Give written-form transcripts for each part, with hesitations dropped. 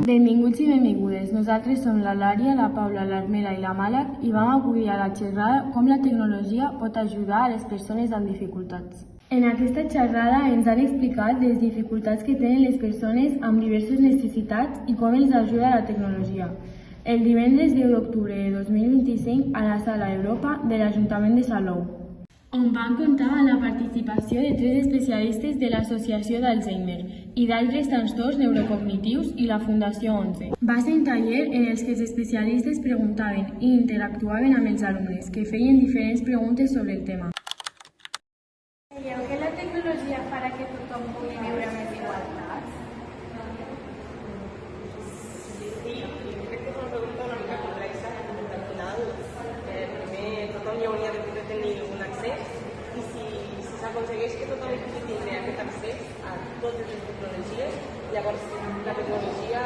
Benvinguts i benvingudes. Nosaltres som la Lària, la Paula, l'Armela i la Màlac i vam acudir a la xerrada com la tecnologia pot ajudar a les persones amb dificultats. En aquesta xerrada ens han explicat les dificultats que tenen les persones amb diverses necessitats i com els ajuda la tecnologia. El divendres 10 d'octubre de 2025 a la Sala Europa de l'Ajuntament de Salou, on van comptar amb la participació de 3 especialistes de l'Associació d'Alzheimer i d'altres trastorns neurocognitius i la Fundació 11. Va ser un taller en els que els especialistes preguntaven i interactuaven amb els alumnes, que feien diferents preguntes sobre el tema. Creieu que la tecnologia farà que tothom pugui viure més igualtat? Sí, crec que és una pregunta una mica complexa, perquè al final primer tothom hi hauria de poder tenir un accés i si s'aconsegueix que tothom pugui tindre aquest accés a totes les tecnologies, llavors la tecnologia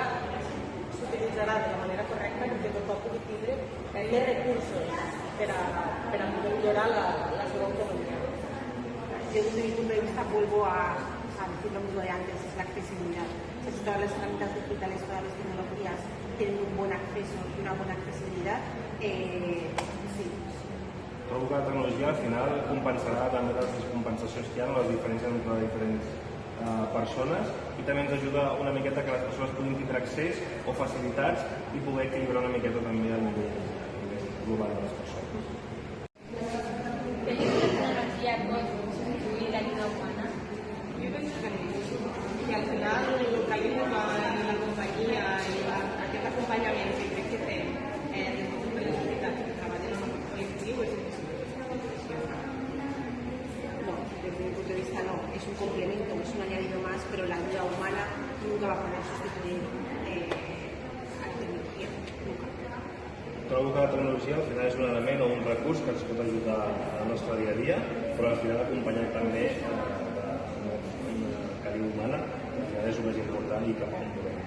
s'utilitzarà de la manera correcta perquè tothom pugui tindre més recursos per a poder millorar la seva autonomia. Desde mi punto de vista vuelvo a decir lo mismo de antes, es la accesibilidad. Si todas las herramientas digitales, todas las tecnologías tienen un buen acceso y una buena accesibilidad, sí. Trobo que la tecnologia al final compensarà també les descompensacions que hi ha, les diferències entre diferents persones, i també ens ajuda una miqueta que les persones puguin tindre accés o facilitats i poder equilibrar una miqueta també el nivell global de les persones. Jo penso que al final calim en la companyia i aquest acompanyament que crec que té des de totes les entitats que treballen en el col·lectiu és impossible. No, desde mi punto de vista no, es un complemento, es un añadido más, pero la ayuda humana nunca va a poder sustituir a la tecnología, nunca. Trobo que la tecnologia al final és un element o un recurs que ens pot ajudar al nostre dia a dia, però al final acompanyat també una calia humana, al final és el més important i cap a on volem.